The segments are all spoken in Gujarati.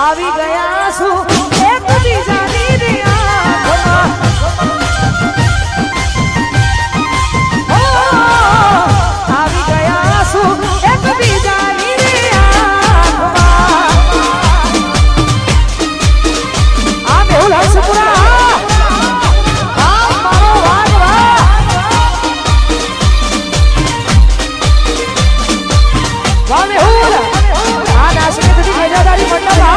આવી ગયા છું એક બીજાની આંખમાં આવી ગયા છું એક બીજાની આંખમાં આ મેહુલ હર્ષપુરા આ મારો વાગ વાહ મેહુલ આ નાસની બધી મજાદારી મંડપ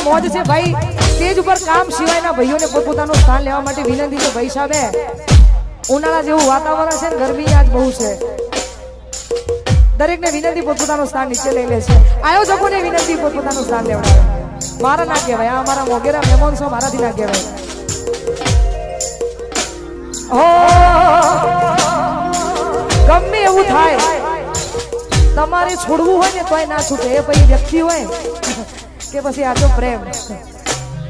મોજ છે ભાઈ સ્ટેજ ઉપર કામ સિવાયના ભાઈઓને પોતપોતાનું સ્થાન લેવા માટે વિનંતી છે ભાઈ સાહેબ ઉનાળા જેવું વાતાવરણ છે ને ગરમી આજ બહુ છે દરેકને વિનંતી પોતપોતાનું સ્થાન નીચે લઈ લે છે આયોજકોને વિનંતી પોતપોતાનું સ્થાન લેવડાવે મારા ના કહેવાય આ અમારા મોગેરા મહેમાન છો મારાથી ના કહેવાય ગમે એવું થાય તમારે છોડવું હોય ને તોય ના છૂટે એ પછી વ્યક્તિ હોય કે પછી આ તો પ્રેમ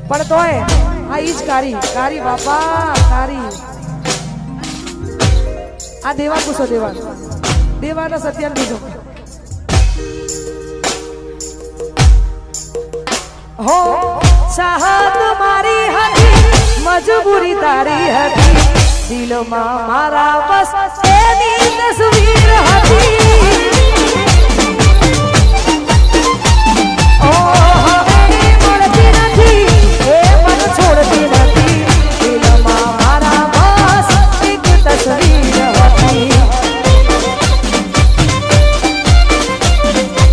પણ તોય આ ઈ જ કારી બાપા કારી આ દેવા પૂછો દેવાના સત્યાન બીજો હો ચાહત મારી હતી મજબૂરી તારી હતી દિલમાં મારા બસ એની તસવીર હતી છોડતી નથી દિલમાં મારા બસ એક તસવીર હતી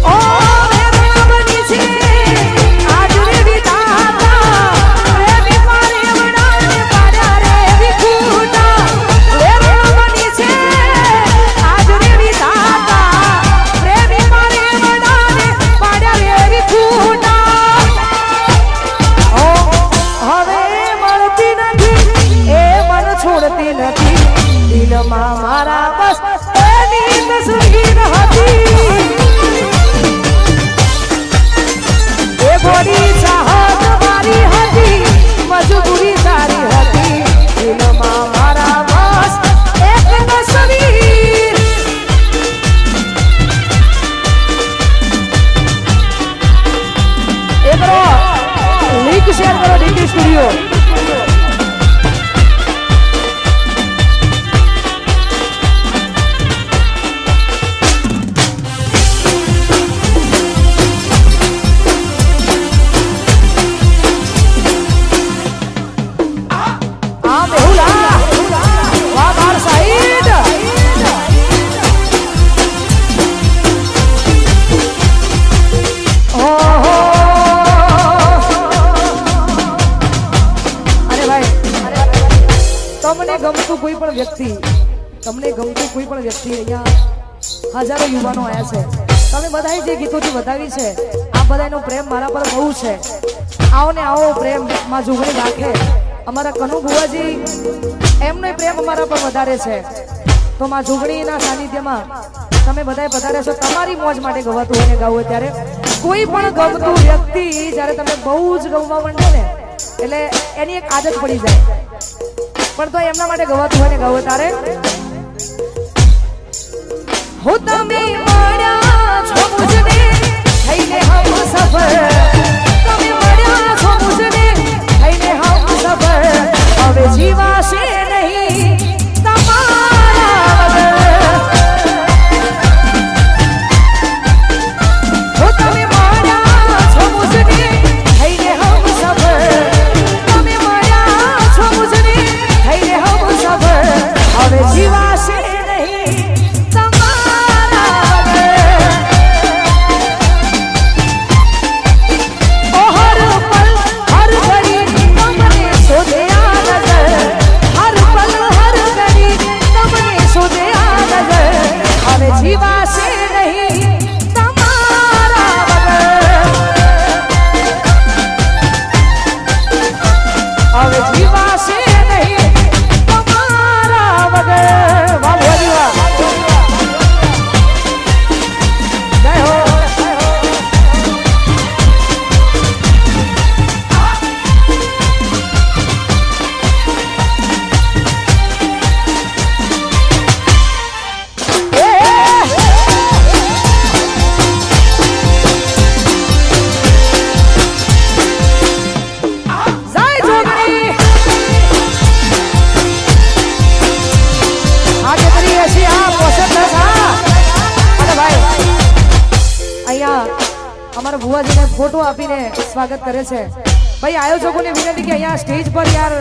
ઓ બની છે આજ રે વિધાતા પ્રેમી મારે વડાને પાડ્યા રે વિખૂટા બની છે આજ રે વિધાતા પ્રેમી મારે વડાને પાડ્યા રે વિખૂટા છોડતી નથી દિલમાં મારા બસ એની તસવીર હતી એ બોડી ચાહત મારી હતી મજબૂરી તારી હતી દિલમાં મારા બસ એક તસવીર એ કરો લિંક શેર કરો ડીડી સ્ટુડિયો હજારો યુવાનો આવ્યા છે. તમે બધાએ જે ગીતોથી બતાવી છે આ બધાનો પ્રેમ મારા પર બહુ છે. આવો ને આવો પ્રેમ માં જોગણી રાખે અમારા કનુ બુવાજી, એમનો પ્રેમ અમારા પર વધારે છે. તો માં જોગણીના સાનિધ્યમાં તમે બધાએ પધાર્યા છો. તમારી મોજ માટે ગવાતું હોય ને ગાવું હોય ત્યારે કોઈ પણ ગમતું વ્યક્તિ જ્યારે તમે બહુ જ ગમવા માંડે ને એટલે એની એક આદત પડી જાય, પણ તો એમના માટે ગવાતું હોય ને ગાવું ત્યારે હું તમે મળ્યા છો મુજને થઈને હમ સફર, તમે મળ્યા છો મુજને થઈને હમ સફર, હવે જીવાશે નહીં તમારા વગર. હું તમે મળ્યા છો મુજને થઈને હમ સફર, તમે મળ્યા છો મુજને થઈને હમ સફર, હવે જીવાશે અમારા ભુવાજીને ફોટો આપીને સ્વાગત કરે છે. ભાઈ આયોજકોને વિનંતી કે અહીંયા સ્ટેજ પર યાર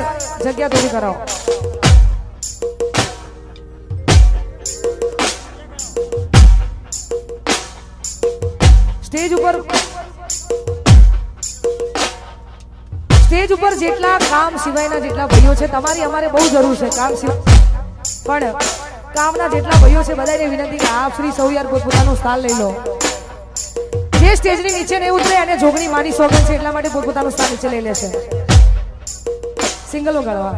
જગ્યા થોડી કરાવો. સ્ટેજ ઉપર જેટલા કામ સિવાયના જેટલા ભાઈઓ છે તમારી અમારે બહુ જરૂર છે. કામ સિવાય પણ કામના જેટલા ભાઈઓ છે બધાને વિનંતી કે આપ શ્રી સૌ યાર પોતપોતાનું સ્થાન લઈ લો. જે સ્ટેજની નીચે નહીં ઉતરે અને જોગણી માની સોગન છે એટલા માટે પોતપોતાનું સ્થાન નીચે લઈ લેશે. સિંગલો ગાળવા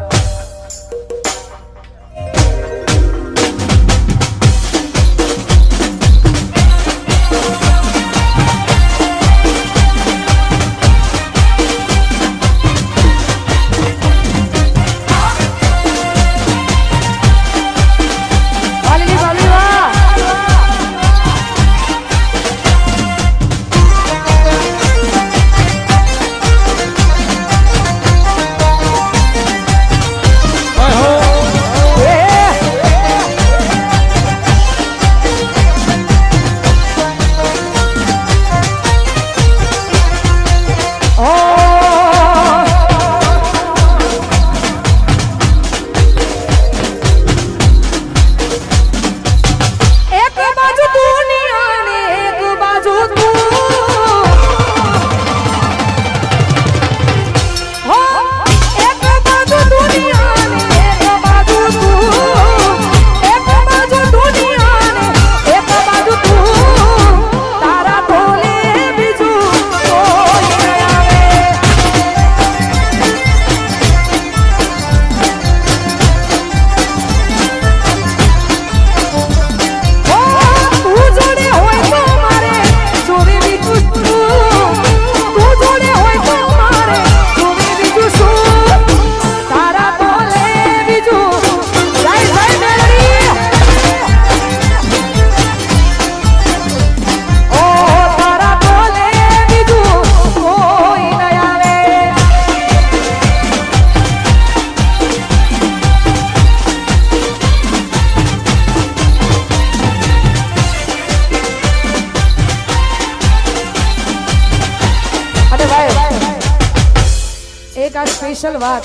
સ્પેશિયલ વાત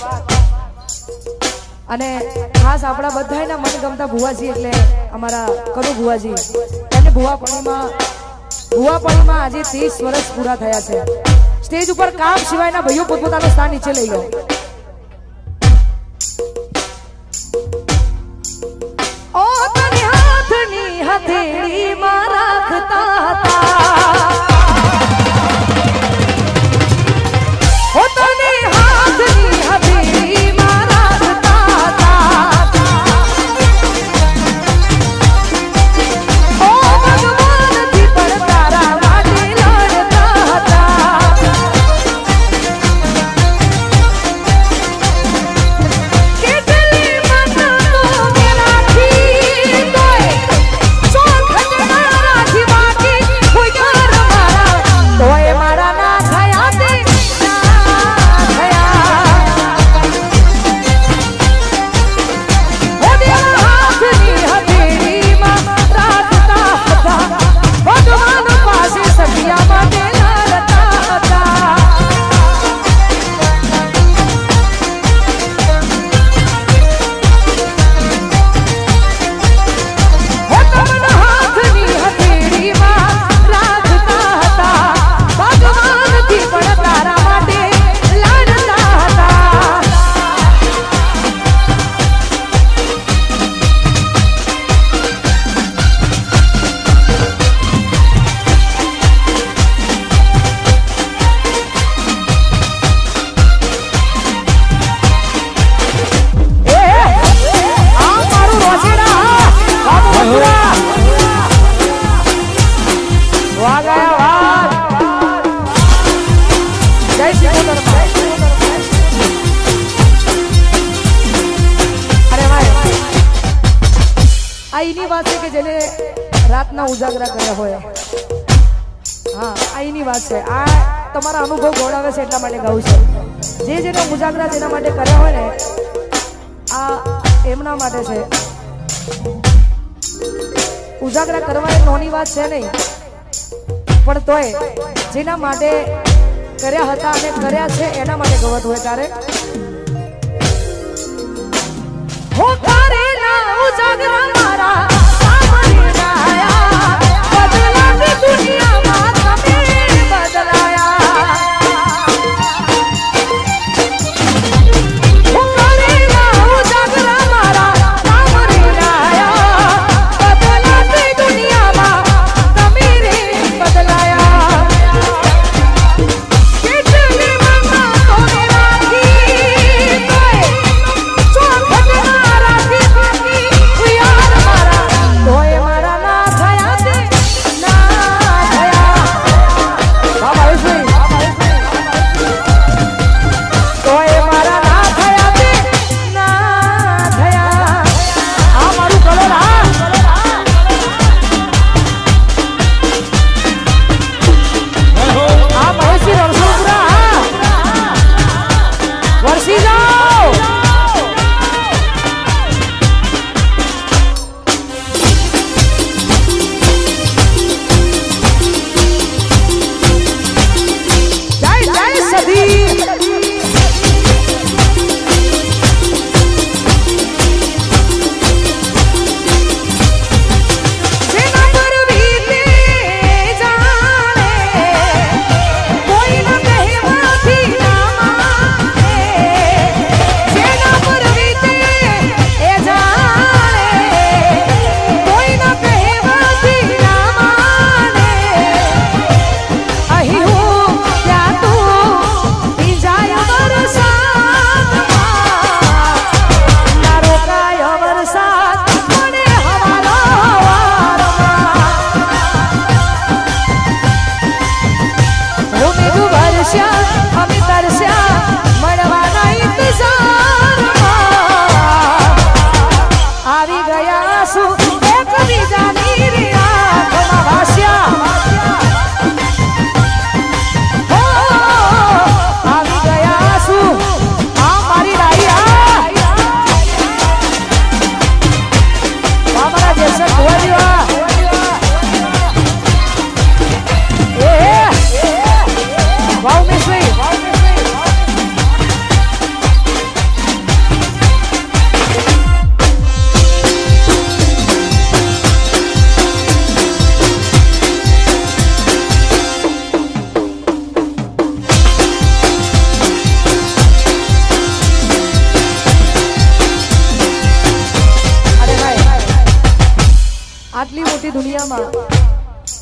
અને ખાસ આપણા બધાના મનગમતા ભુવાજી એટલે અમારા કનુ ભુવાજી. એને ભુવાપણીમાં આજે 30 વર્ષ પૂરા થયા છે. સ્ટેજ ઉપર કામ સિવાયના ભાઈઓ પોતપોતાનું સ્થાન નીચે લઈ લો. ઓ તને હાથની હથેળીમાં રાખતા હતા પોતાની હાથની હથેળીમાં રાખતા હતા ઓ ભગવાનથી પણ તારા માટે લડતા હતા કેટલી મન્નતો મેરાથી તોય ચોખટ ના રાખી બાકી કોઈ યાર મારા તોય મારા ના થયા તે ના થયા ઓ દેવા હાથની હથેળીમાં રાખતા હતા ભગવાન પાસે સખિયા માટે લડતા હતા પોતાના હાથની હથેળીમાં રાખતા હતા ભગવાનથી પણ તારા માટે લડતા હતા એ આ મારું રોશેડા બાબુ મથુરા વાહ ગયા વાહ જય શ્રી મોદરમાં અરે ભાઈ આ એની વાત છે કે જેને રાતના ઉજાગરા કર્યા હોય હા આ એની વાત છે આ તમારા અનુભવ ગોળાવે છે એટલા માટે ગાઉં છે જેને ઉજાગરા જેના માટે કર્યા હોય ને આ એમના માટે છે ઉજાગરા કરવા એ નાની વાત છે નહીં પણ તોય જેના માટે કર્યા હતા અને કર્યા છે એના માટે ગવત હોય તારે હો કરેલા ઉજાગરા મારા સામરી આયા બદલાતી દુનિયામાં તમે બદલાયા હો કરેલા ઉજાગરા મારા સામરી આયા બદલાતી દુનિયામાં તમે રે બદલાયા કેટલી મન્નતો મેરાથી તોય ચોખટ ના રાખી બાકી યાર મારા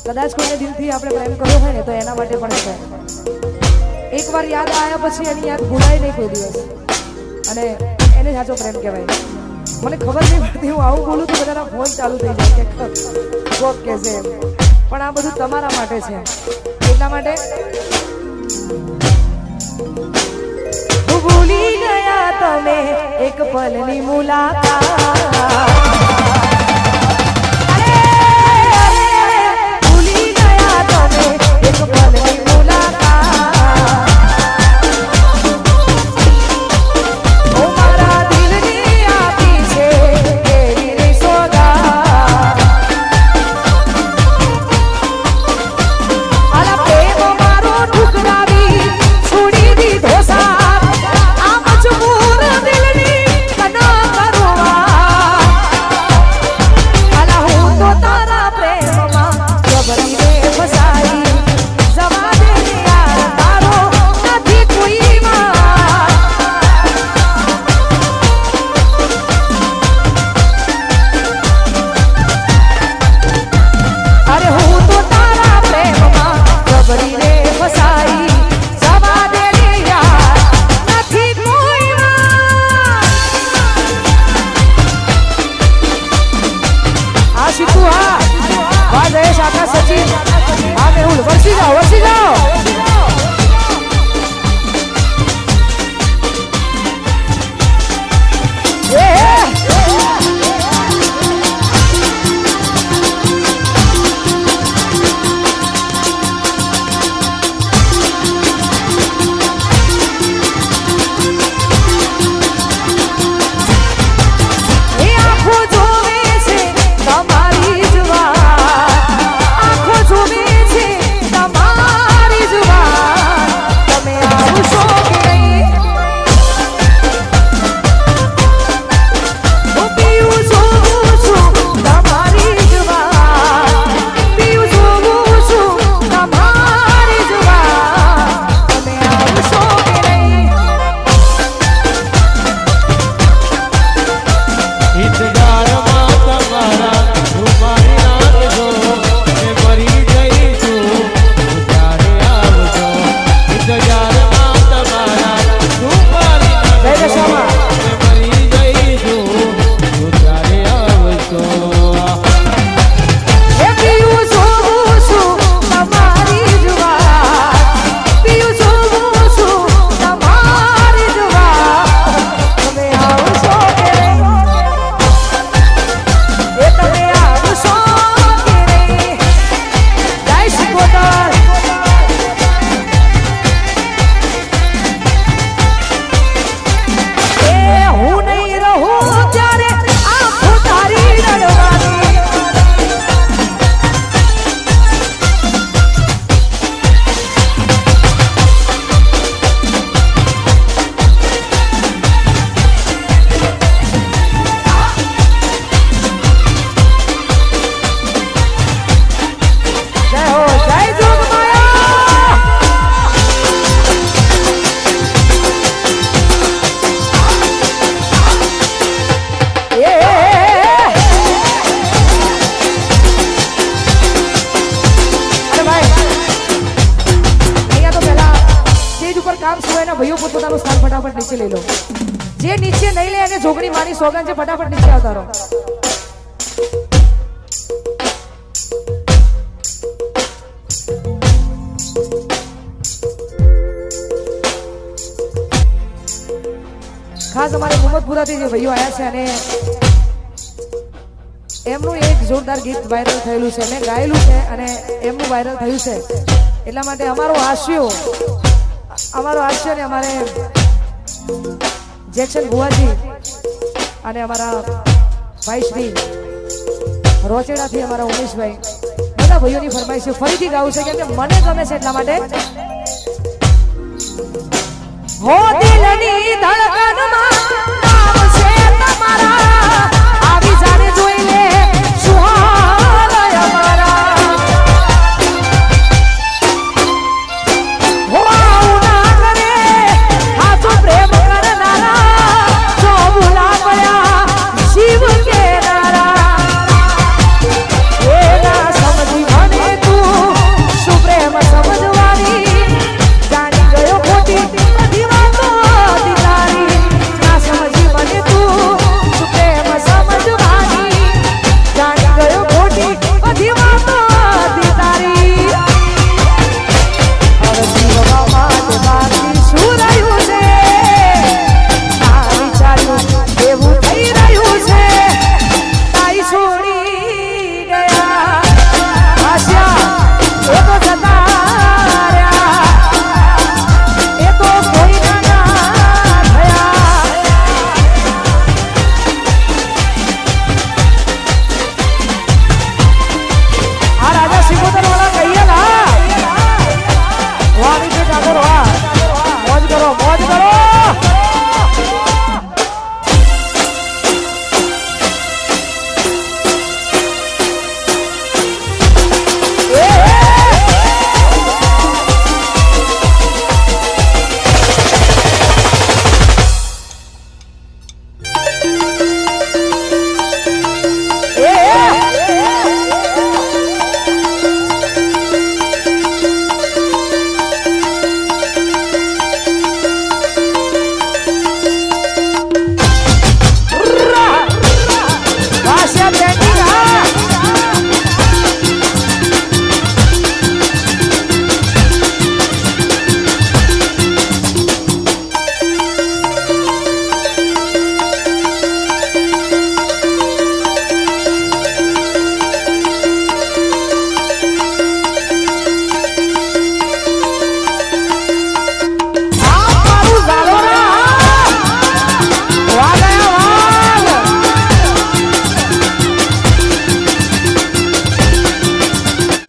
કદાચ કોઈને દિલથી આપણે પ્રેમ કર્યો હોય ને તો એના માટે પણ છે. એકવાર યાદ આવ્યા પછી એની યાદ ભૂલાય નહીં કોઈ દિવસ, અને એને સાચો પ્રેમ કહેવાય. મને ખબર નહીં પડતી, હું આવું બોલું તો બધાના ફોન ચાલુ થઈ જાય કે કોક કે છે, પણ આ બધું તમારા માટે છે. એટલા માટે ભૂલી ગયા તમે એક પલની મુલાકાત. ભાઈઓ પોતાનું સ્થાન ફટાફટ નીચે લઈ લો. જે નીચે નહીં લે અને જોગણી માની સોગન છે, ફટાફટ નીચે આવતા રહો. ખાસ અમારે મોહમ્મદપુરાથી જે ભાઈઓ આવ્યા છે અને એમનું એક જોરદાર ગીત વાયરલ થયેલું છે, મેં ગાયેલું છે અને એમનું વાયરલ થયું છે. એટલા માટે અમારો હાસ્ય ને અમારે જેક્શન ભુવાજી અને અમારા ભાઈ શ્રી રોચેડાથી અમારા ઉમેશભાઈ, બધા ભાઈઓની ફરમાઈશ ફરીથી ગાવું છે કેમ કે મને ગમે છે. એટલા માટે હો દિલની ધડકનમાં નામ છે તમારા